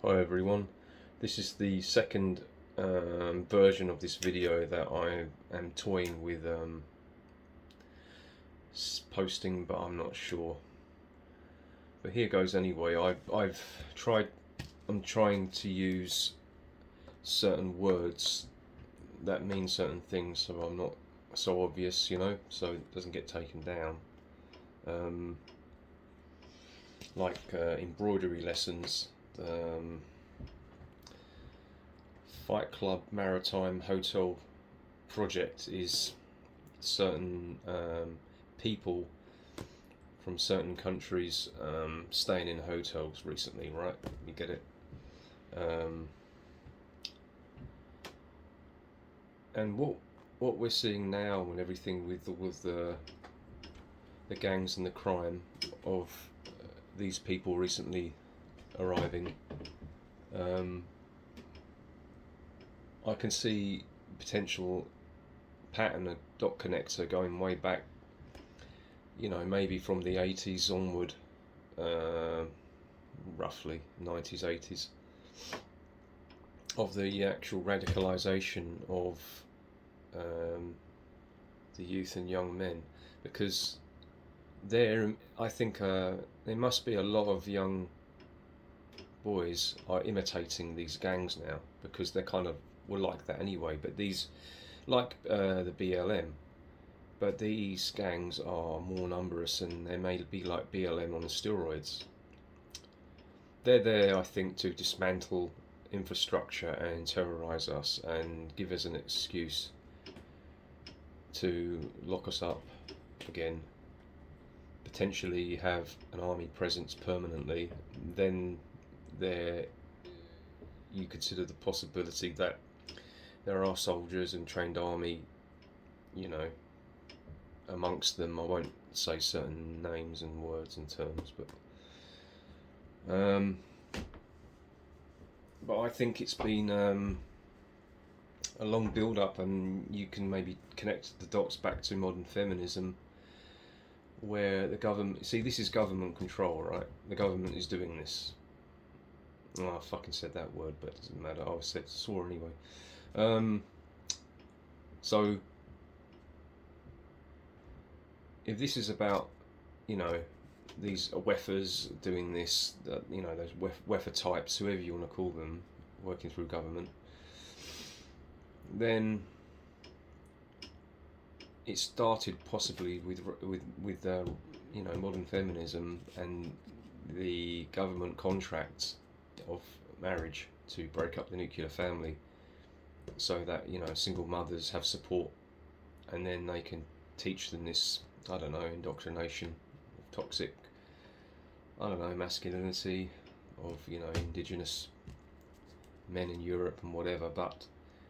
Hi everyone, this is the second version of this video that I am toying with posting, but I'm not sure. But here goes anyway. I've tried. I'm trying to use certain words that mean certain things, so I'm not so obvious, so it doesn't get taken down. Um, like embroidery lessons. Um, Fight Club Maritime Hotel project is certain people from certain countries staying in hotels recently, right? You get it? Um, and what we're seeing now and everything with the gangs and the crime of these people recently arriving, um, I can see potential pattern, a dot connector going way back, maybe from the 80s onward, uh, roughly 90s, 80s, of the actual radicalisation of um, the youth and young men, because I think there must be a lot of young boys are imitating these gangs now, because they're kind of were like that anyway. But these, like the BLM, but these gangs are more numerous and they may be like BLM on steroids. They're there, I think, to dismantle infrastructure and terrorise us and give us an excuse to lock us up again, potentially have an army presence permanently. Then there you consider the possibility that there are soldiers and trained army, you know, amongst them. I won't say certain names and words and terms, but I think it's been a long build up, and you can maybe connect the dots back to modern feminism, where the government, see, this is government control, right? The government is doing this. Oh, I fucking said that word, but it doesn't matter. I saw anyway. So if this is about, you know, these waifers doing this, those waifer types, whoever you want to call them, working through government, then it started possibly with modern feminism and the government contracts of marriage to break up the nuclear family, so that single mothers have support, and then they can teach them this, I don't know, indoctrination of toxic, I don't know, masculinity of indigenous men in Europe and whatever. But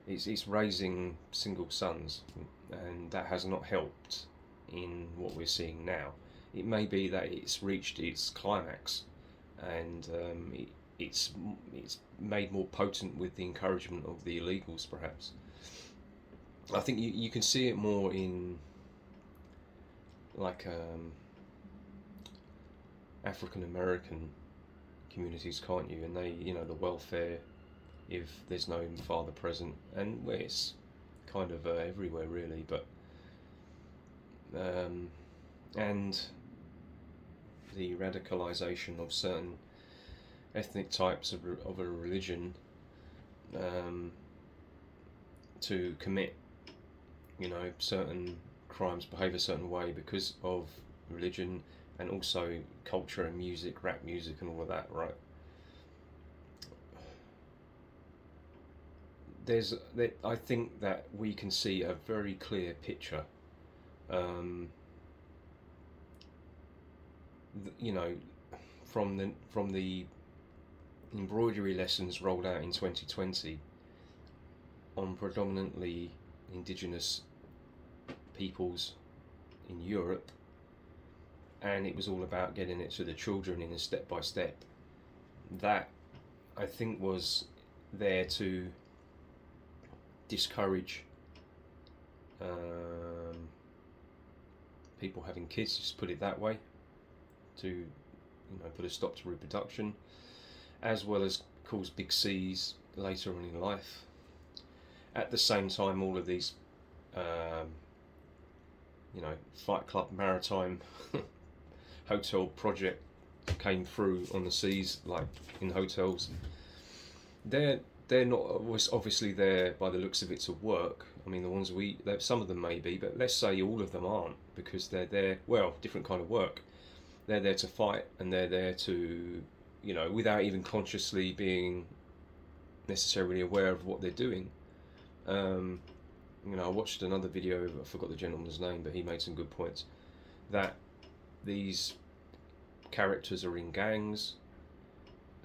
it's raising single sons, and that has not helped in what we're seeing now. It may be that it's reached its climax, and it's made more potent with the encouragement of the illegals, perhaps. I think you can see it more in like African American communities, can't you? And they, the welfare, if there's no father present, and where it's kind of everywhere really, but and the radicalisation of certain ethnic types of a religion, to commit, certain crimes, behave a certain way because of religion, and also culture and music, rap music and all of that, right? I think that we can see a very clear picture, um, you know, from the embroidery lessons rolled out in 2020 on predominantly indigenous peoples in Europe, and it was all about getting it to the children in a step by step. That, I think, was there to discourage people having kids, just put it that way, to put a stop to reproduction, as well as cause big seas later on in life. At the same time, all of these, um, Fight Club Maritime hotel project came through on the seas, like in hotels. They're they're not obviously there by the looks of it to work. I mean, the ones some of them may be, but let's say all of them aren't, because they're there. Well, different kind of work. They're there to fight, and they're there to, without even consciously being necessarily aware of what they're doing. Um, I watched another video. I forgot the gentleman's name, but he made some good points. That these characters are in gangs,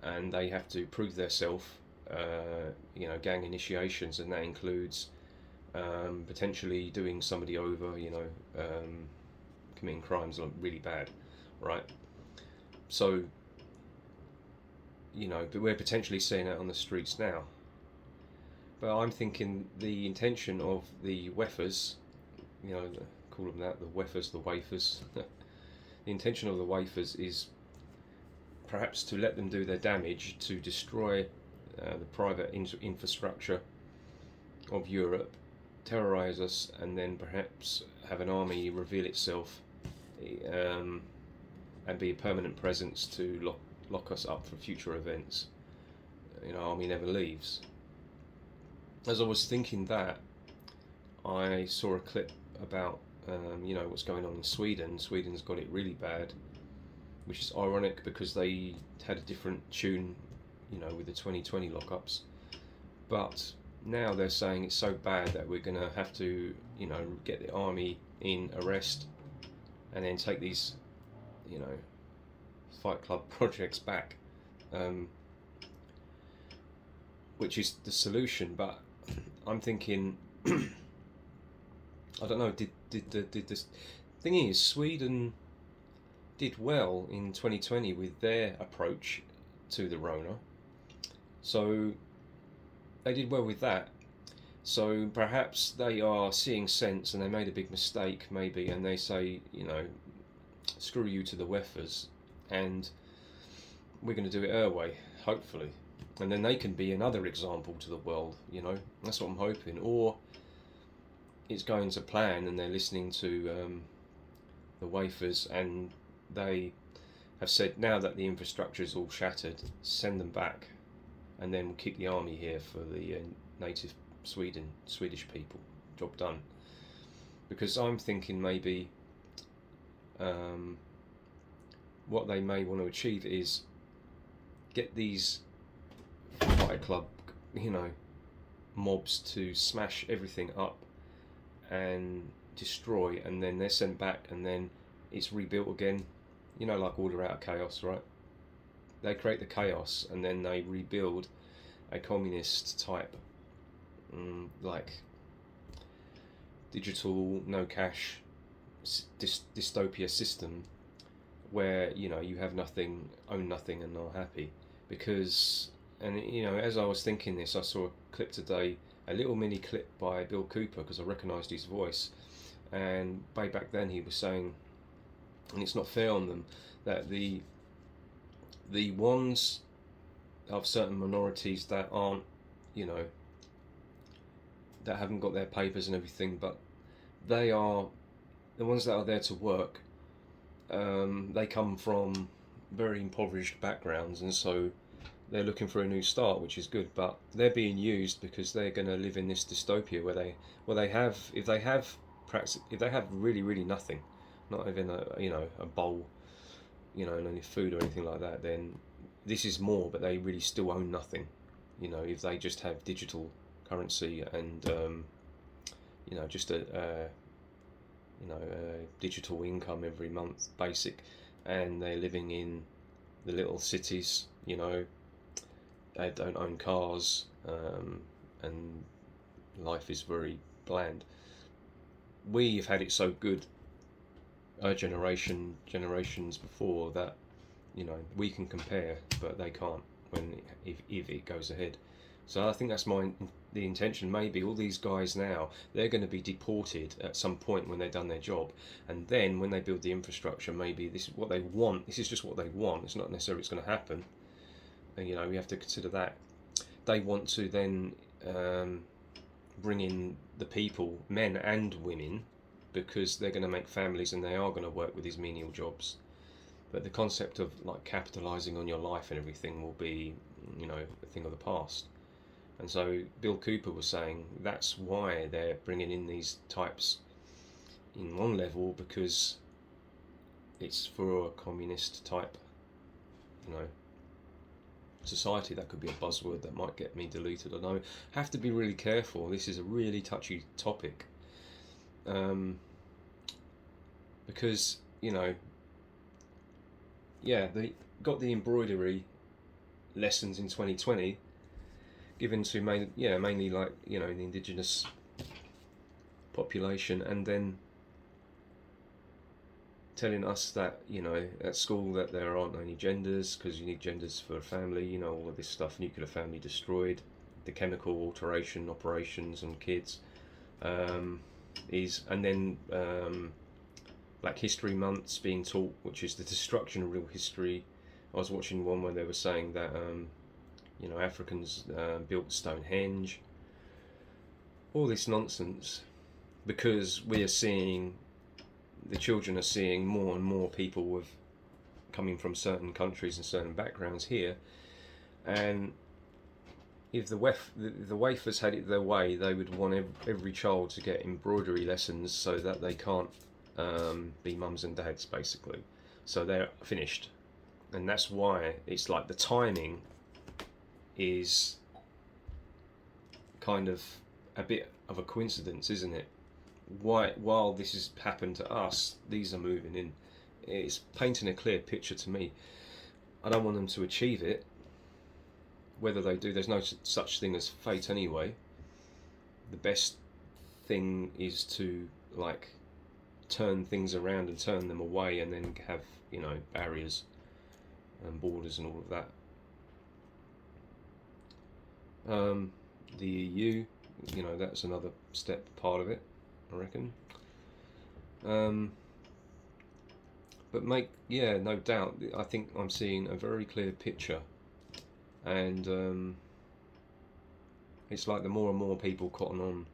and they have to prove themselves. Gang initiations, and that includes potentially doing somebody over. Committing crimes are really bad, right? So, but we're potentially seeing that on the streets now. But I'm thinking the intention of the waifers, call them that, the waifers. The intention of the waifers is perhaps to let them do their damage, to destroy the private infrastructure of Europe, terrorize us, and then perhaps have an army reveal itself and be a permanent presence to lock us up for future events. Army never leaves. As I was thinking that, I saw a clip about what's going on in Sweden. Sweden's got it really bad, which is ironic because they had a different tune, with the 2020 lockups. But now they're saying it's so bad that we're going to have to, get the army in, arrest, and then take these, Fight Club projects back, which is the solution. But I'm thinking, I don't know. Did this thing is Sweden did well in 2020 with their approach to the Rona, so they did well with that. So perhaps they are seeing sense, and they made a big mistake maybe, and they say, screw you to the waifers, and we're going to do it our way, hopefully. And then they can be another example to the world, That's what I'm hoping. Or it's going to plan, and they're listening to the waifers, and they have said, now that the infrastructure is all shattered, send them back, and then we'll keep the army here for the native Swedish people. Job done. Because I'm thinking maybe what they may want to achieve is get these Fight Club, mobs to smash everything up and destroy, and then they're sent back, and then it's rebuilt again. Like order out of chaos, right? They create the chaos, and then they rebuild a communist type, like digital, no cash dystopia system, where you have nothing, own nothing, and are happy. Because, and as I was thinking this, I saw a clip today, a little mini clip by Bill Cooper, because I recognised his voice, and way back then he was saying, and it's not fair on them, that the ones of certain minorities that aren't, that haven't got their papers and everything, but they are the ones that are there to work. They come from very impoverished backgrounds, and so they're looking for a new start, which is good. But they're being used because they're going to live in this dystopia where they have, if they have really, really nothing, not even a bowl, and any food or anything like that, then this is more. But they really still own nothing. If they just have digital currency and just a digital income every month, basic, and they're living in the little cities, they don't own cars, and life is very bland. We've had it so good, our generations before, that we can compare, but they can't if it goes ahead. So I think that's the intention. Maybe all these guys now, they're going to be deported at some point when they've done their job, and then when they build the infrastructure, maybe this is what they want. This is just what they want. It's not necessarily it's going to happen. and you know, we have to consider that. They want to then bring in the people, men and women, because they're going to make families and they are going to work with these menial jobs. But the concept of like capitalizing on your life and everything will be, you know, a thing of the past. And so Bill Cooper was saying that's why they're bringing in these types in one level, because it's for a communist type, you know, society. That could be a buzzword that might get me deleted. I know. Have to be really careful. This is a really touchy topic, because you know, yeah, they got the embroidery lessons in 2020 given to mainly like, you know, the indigenous population, and then telling us that, you know, at school that there aren't any genders because you need genders for a family, you know, all of this stuff, nuclear family destroyed, the chemical alteration operations on kids, and then Black History Month's being taught, which is the destruction of real history. I was watching one where they were saying that you know, Africans built Stonehenge, all this nonsense, because we are seeing, the children are seeing more and more people with coming from certain countries and certain backgrounds here, and if the waifers had it their way, they would want every child to get embroidery lessons so that they can't be mums and dads, basically. So they're finished, and that's why it's like the timing is kind of a bit of a coincidence, isn't it? While this has happened to us, these are moving in. It's painting a clear picture to me. I don't want them to achieve it. Whether they do, there's no such thing as fate anyway. The best thing is to like turn things around and turn them away, and then have, you know, barriers and borders and all of that. The EU, you know, that's another step part of it, I reckon. But no doubt, I think I'm seeing a very clear picture, and it's like the more and more people cotton on,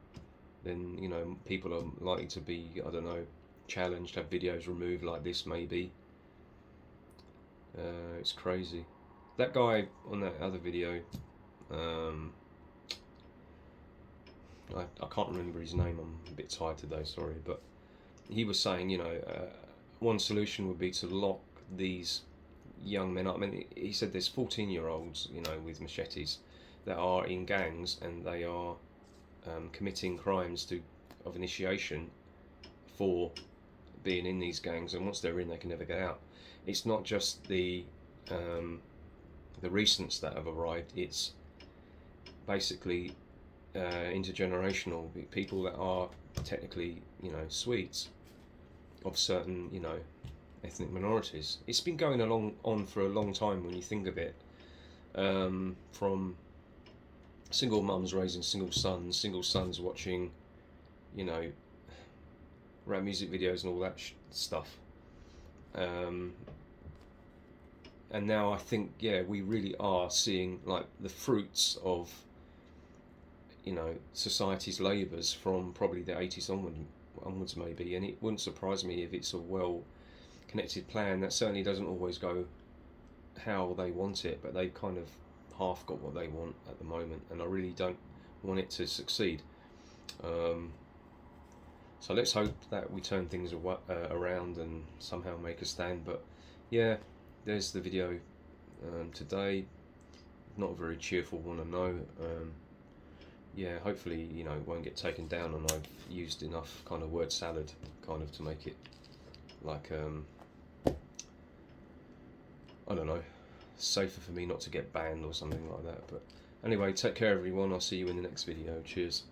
then, you know, people are likely to be, I don't know, challenged, have videos removed like this maybe. It's crazy. That guy on that other video, I can't remember his name, I'm a bit tired today, sorry, but he was saying, you know, one solution would be to lock these young men up. I mean, he said there's 14-year-olds, you know, with machetes that are in gangs, and they are committing crimes of initiation for being in these gangs, and once they're in, they can never get out. It's not just the recents that have arrived, it's basically intergenerational people that are technically, you know, Swedes of certain, you know, ethnic minorities. It's been going on for a long time when you think of it, from single mums raising single sons watching, you know, rap music videos and all that stuff, and now I think, yeah, we really are seeing like the fruits of, you know, society's labours from probably the 80s onwards maybe, and it wouldn't surprise me if it's a well connected plan that certainly doesn't always go how they want it, but they've kind of half got what they want at the moment, and I really don't want it to succeed. So let's hope that we turn things around and somehow make a stand. But yeah, there's the video today. Not a very cheerful one, I know. Yeah, hopefully, you know, it won't get taken down, and I've used enough kind of word salad kind of to make it like, I don't know, safer for me not to get banned or something like that. But anyway, take care everyone, I'll see you in the next video. Cheers.